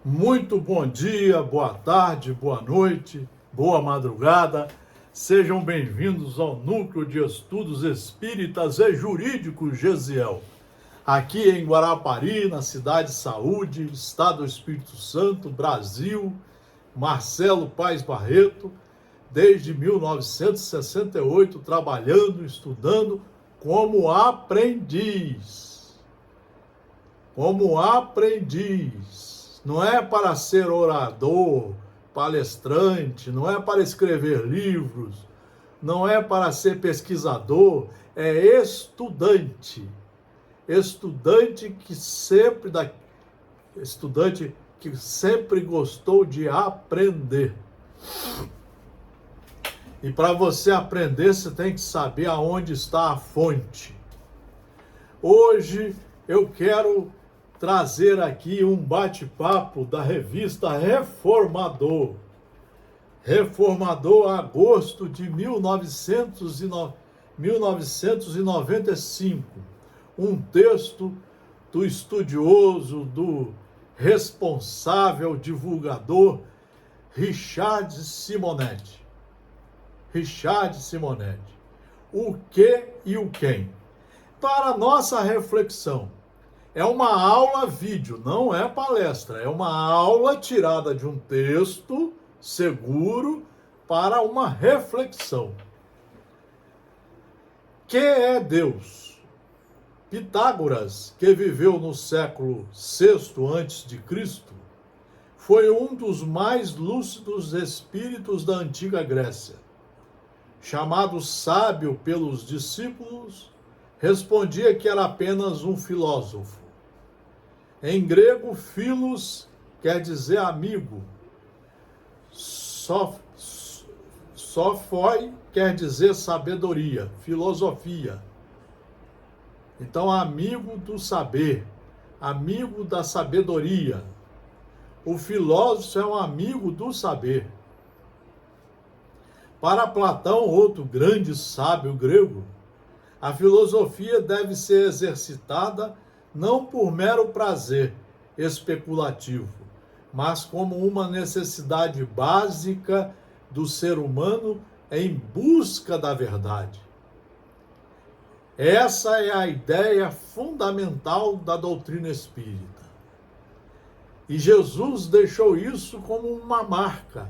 Muito bom dia, boa tarde, boa noite, boa madrugada. Sejam bem-vindos ao Núcleo de Estudos Espíritas e Jurídicos Gesiel. Aqui em Guarapari, na cidade Saúde, Estado do Espírito Santo, Brasil, Marcelo Paes Barreto, desde 1968, trabalhando, estudando como aprendiz. Como aprendiz. Não é para ser orador, palestrante, não é para escrever livros, não é para ser pesquisador, é estudante. Estudante que sempre gostou de aprender. E para você aprender, você tem que saber aonde está a fonte. Hoje eu quero trazer aqui um bate-papo da revista Reformador. Reformador, agosto de 1995. Um texto do estudioso, do responsável divulgador, Richard Simonetti. Richard Simonetti. O que e o quem? Para nossa reflexão. É uma aula vídeo, não é palestra. É uma aula tirada de um texto seguro para uma reflexão. Que é Deus? Pitágoras, que viveu no século VI a.C., foi um dos mais lúcidos espíritos da antiga Grécia. Chamado sábio pelos discípulos, respondia que era apenas um filósofo. Em grego, philos quer dizer amigo. Sophoi quer dizer sabedoria, filosofia. Então, amigo do saber, amigo da sabedoria. O filósofo é um amigo do saber. Para Platão, outro grande sábio grego, a filosofia deve ser exercitada não por mero prazer especulativo, mas como uma necessidade básica do ser humano em busca da verdade. Essa é a ideia fundamental da doutrina espírita. E Jesus deixou isso como uma marca.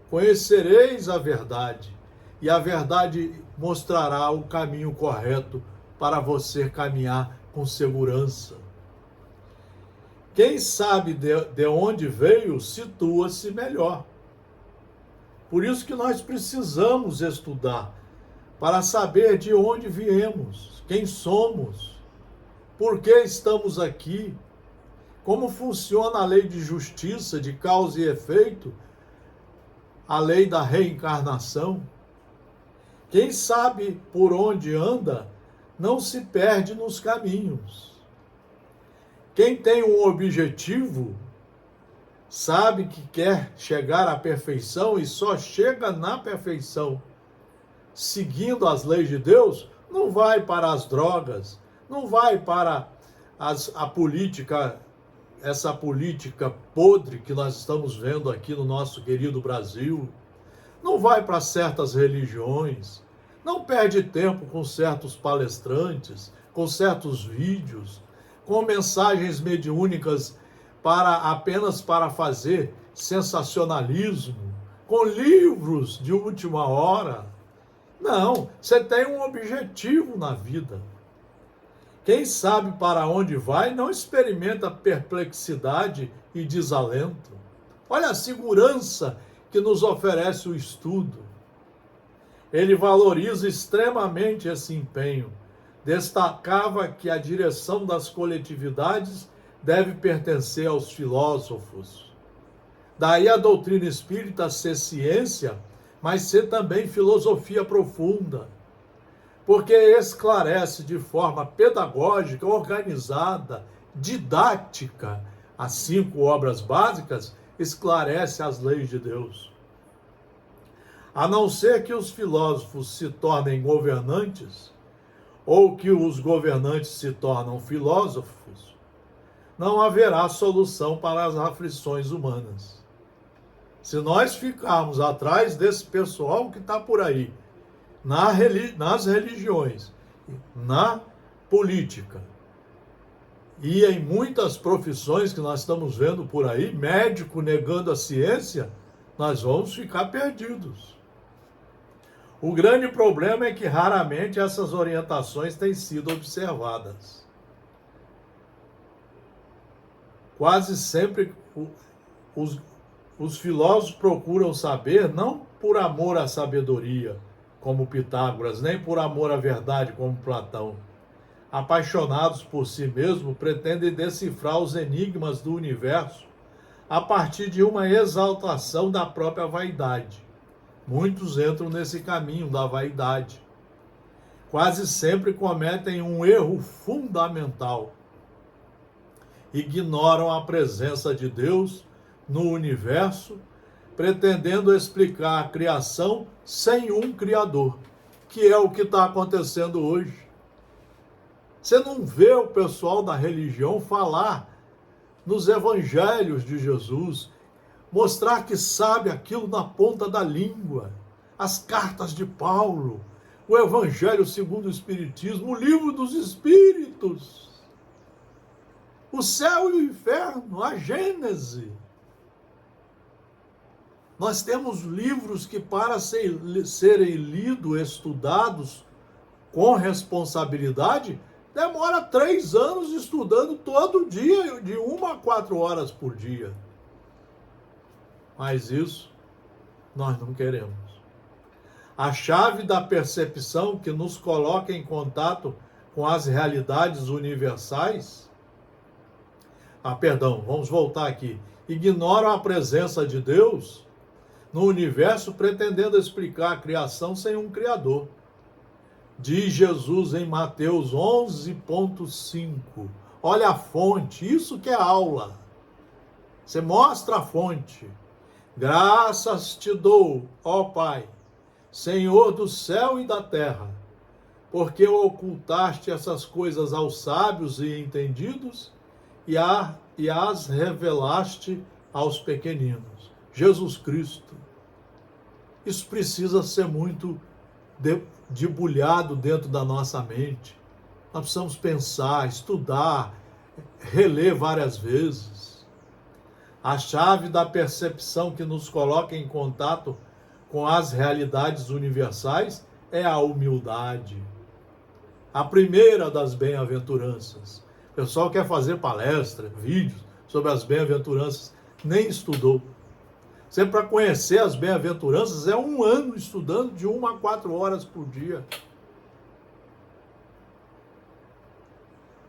Conhecereis a verdade, e a verdade mostrará o caminho correto para você caminhar com segurança. Quem sabe de onde veio, situa-se melhor. Por isso que nós precisamos estudar, para saber de onde viemos, quem somos, por que estamos aqui, como funciona a lei de justiça, de causa e efeito, a lei da reencarnação. Quem sabe por onde anda, não se perde nos caminhos. Quem tem um objetivo, sabe que quer chegar à perfeição e só chega na perfeição seguindo as leis de Deus, não vai para as drogas, não vai para a política, essa política podre que nós estamos vendo aqui no nosso querido Brasil, não vai para certas religiões, não perde tempo com certos palestrantes, com certos vídeos, com mensagens mediúnicas apenas para fazer sensacionalismo, com livros de última hora. Não, você tem um objetivo na vida. Quem sabe para onde vai não experimenta perplexidade e desalento. Olha a segurança que nos oferece o estudo. Ele valoriza extremamente esse empenho. Destacava que a direção das coletividades deve pertencer aos filósofos. Daí a doutrina espírita ser ciência, mas ser também filosofia profunda, porque esclarece de forma pedagógica, organizada, didática, as 5 obras básicas, esclarece as leis de Deus. A não ser que os filósofos se tornem governantes, ou que os governantes se tornam filósofos, não haverá solução para as aflições humanas. Se nós ficarmos atrás desse pessoal que está por aí, nas religiões, na política e em muitas profissões que nós estamos vendo por aí, médico negando a ciência, nós vamos ficar perdidos. O grande problema é que raramente essas orientações têm sido observadas. Quase sempre os filósofos procuram saber não por amor à sabedoria, como Pitágoras, nem por amor à verdade, como Platão. Apaixonados por si mesmos, pretendem decifrar os enigmas do universo a partir de uma exaltação da própria vaidade. Muitos entram nesse caminho da vaidade. Quase sempre cometem um erro fundamental. Ignoram a presença de Deus no universo, pretendendo explicar a criação sem um Criador, que é o que está acontecendo hoje. Você não vê o pessoal da religião falar nos evangelhos de Jesus, mostrar que sabe aquilo na ponta da língua, as cartas de Paulo, o Evangelho segundo o Espiritismo, o livro dos Espíritos, o céu e o inferno, a Gênese. Nós temos livros que, para serem lidos, estudados com responsabilidade, demora 3 anos estudando todo dia, de 1 a 4 horas por dia. Mas isso nós não queremos. A chave da percepção que nos coloca em contato com as realidades universais. Vamos voltar aqui. Ignoram a presença de Deus no universo, pretendendo explicar a criação sem um Criador. Diz Jesus em Mateus 11,5. Olha a fonte, isso que é aula. Você mostra a fonte. Graças te dou, ó Pai, Senhor do céu e da terra, porque ocultaste essas coisas aos sábios e entendidos e as revelaste aos pequeninos. Jesus Cristo. Isso precisa ser muito debulhado dentro da nossa mente. Nós precisamos pensar, estudar, reler várias vezes. A chave da percepção que nos coloca em contato com as realidades universais é a humildade. A primeira das bem-aventuranças. O pessoal quer fazer palestra, vídeos sobre as bem-aventuranças, nem estudou. Você, para conhecer as bem-aventuranças, é 1 ano estudando de 1 a 4 horas por dia.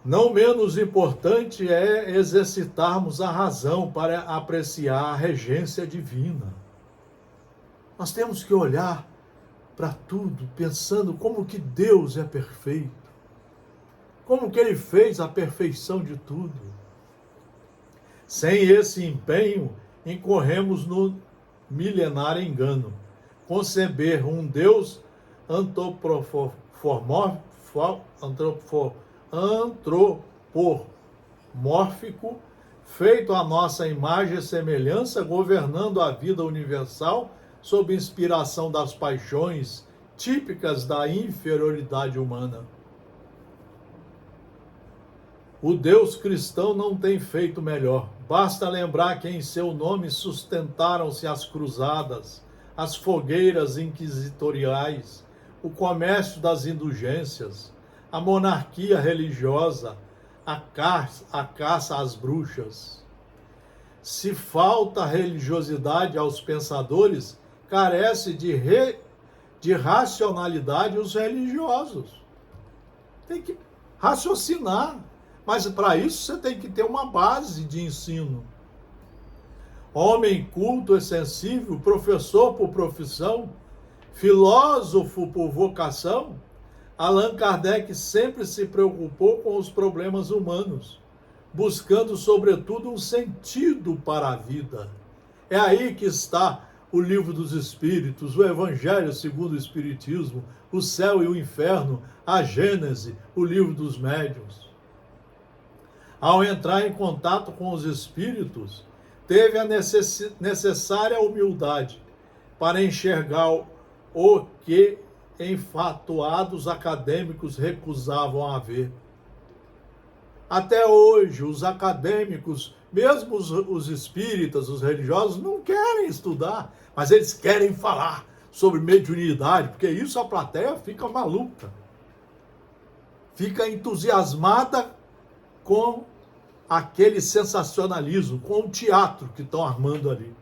Não menos importante é exercitarmos a razão para apreciar a regência divina. Nós temos que olhar para tudo pensando como que Deus é perfeito, como que Ele fez a perfeição de tudo. Sem esse empenho, incorremos no milenar engano, conceber um Deus antropomórfico, feito à nossa imagem e semelhança, governando a vida universal sob inspiração das paixões típicas da inferioridade humana. O Deus cristão não tem feito melhor. Basta lembrar que em seu nome sustentaram-se as cruzadas, as fogueiras inquisitoriais, o comércio das indulgências, a monarquia religiosa, a caça às bruxas. Se falta religiosidade aos pensadores, carece de racionalidade os religiosos. Tem que raciocinar, mas para isso você tem que ter uma base de ensino. Homem culto e sensível, professor por profissão, filósofo por vocação, Allan Kardec sempre se preocupou com os problemas humanos, buscando, sobretudo, um sentido para a vida. É aí que está o Livro dos Espíritos, o Evangelho segundo o Espiritismo, o céu e o inferno, a Gênese, o Livro dos Médiuns. ao entrar em contato com os espíritos, teve a necessária humildade para enxergar o que enfatuados acadêmicos recusavam a ver. Até hoje, os acadêmicos, mesmo os espíritas, os religiosos, não querem estudar, mas eles querem falar sobre mediunidade, porque isso a plateia fica maluca, fica entusiasmada com aquele sensacionalismo, com o teatro que estão armando ali.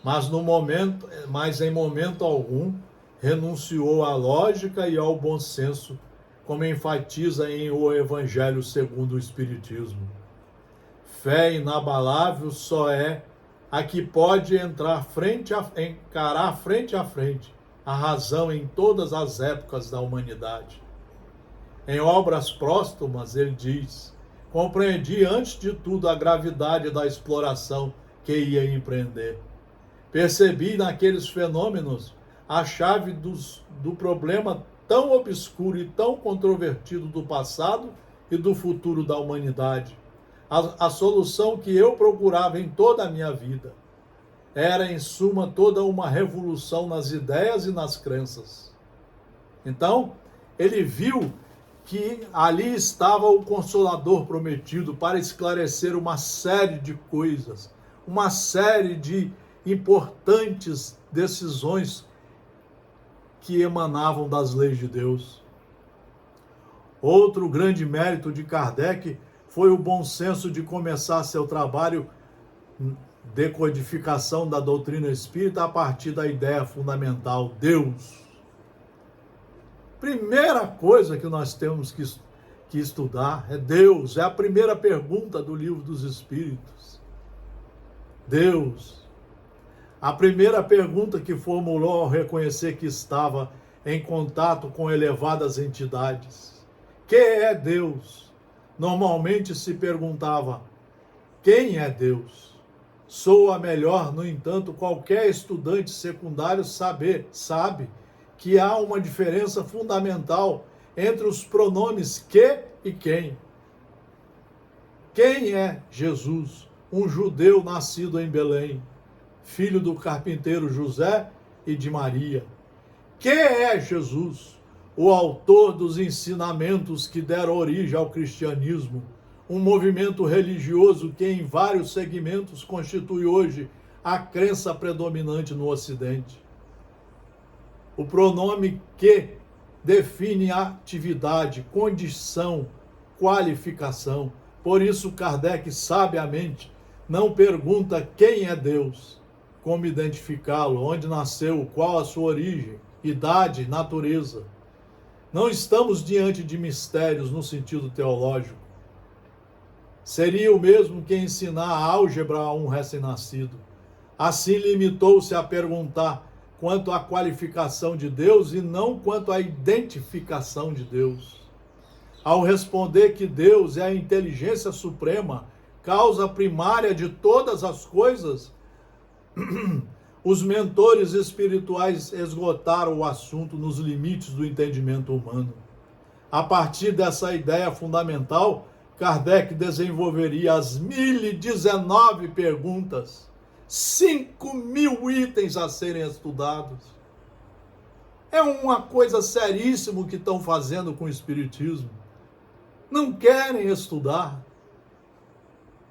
Mas em momento algum renunciou à lógica e ao bom senso, como enfatiza em O Evangelho segundo o Espiritismo. Fé inabalável só é a que pode encarar frente a frente a razão em todas as épocas da humanidade. Em Obras Póstumas, ele diz: compreendi antes de tudo a gravidade da exploração que ia empreender. Percebi naqueles fenômenos a chave do problema tão obscuro e tão controvertido do passado e do futuro da humanidade. A solução que eu procurava em toda a minha vida era, em suma, toda uma revolução nas ideias e nas crenças. Então, ele viu que ali estava o Consolador prometido para esclarecer uma série de coisas, uma série de importantes decisões que emanavam das leis de Deus. Outro grande mérito de Kardec foi o bom senso de começar seu trabalho de codificação da doutrina espírita a partir da ideia fundamental, Deus. Primeira coisa que nós temos que estudar é Deus. É a primeira pergunta do Livro dos Espíritos. Deus. A primeira pergunta que formulou ao reconhecer que estava em contato com elevadas entidades. Que é Deus? Normalmente se perguntava: quem é Deus? Soa melhor, no entanto, qualquer estudante secundário sabe que há uma diferença fundamental entre os pronomes que e quem. Quem é Jesus? Um judeu nascido em Belém, filho do carpinteiro José e de Maria. Que é Jesus? O autor dos ensinamentos que deram origem ao cristianismo, um movimento religioso que em vários segmentos constitui hoje a crença predominante no Ocidente. O pronome que define atividade, condição, qualificação. Por isso, Kardec, sabiamente, não pergunta quem é Deus, como identificá-lo, onde nasceu, qual a sua origem, idade, natureza. Não estamos diante de mistérios no sentido teológico. Seria o mesmo que ensinar a álgebra a um recém-nascido. Assim, limitou-se a perguntar quanto à qualificação de Deus e não quanto à identificação de Deus. Ao responder que Deus é a inteligência suprema, causa primária de todas as coisas, os mentores espirituais esgotaram o assunto nos limites do entendimento humano. A partir dessa ideia fundamental, Kardec desenvolveria as 1019 perguntas, 5.000 itens a serem estudados. É uma coisa seríssima o que estão fazendo com o Espiritismo. Não querem estudar.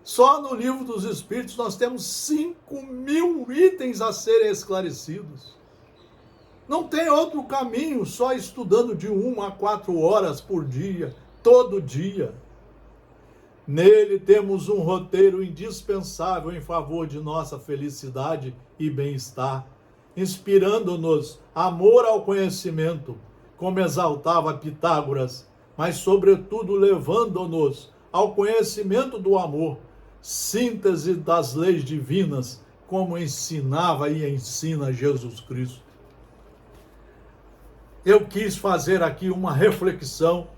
Só no Livro dos Espíritos nós temos 5.000 itens a serem esclarecidos. Não tem outro caminho, só estudando de 1 a 4 horas por dia, todo dia. Nele temos um roteiro indispensável em favor de nossa felicidade e bem-estar, inspirando-nos amor ao conhecimento, como exaltava Pitágoras, mas sobretudo levando-nos ao conhecimento do amor, síntese das leis divinas, como ensinava e ensina Jesus Cristo. Eu quis fazer aqui uma reflexão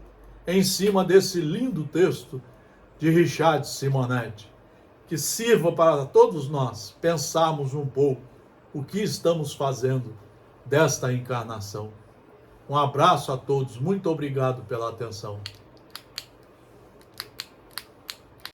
em cima desse lindo texto de Richard Simonetti, que sirva para todos nós pensarmos um pouco o que estamos fazendo desta encarnação. Um abraço a todos, muito obrigado pela atenção.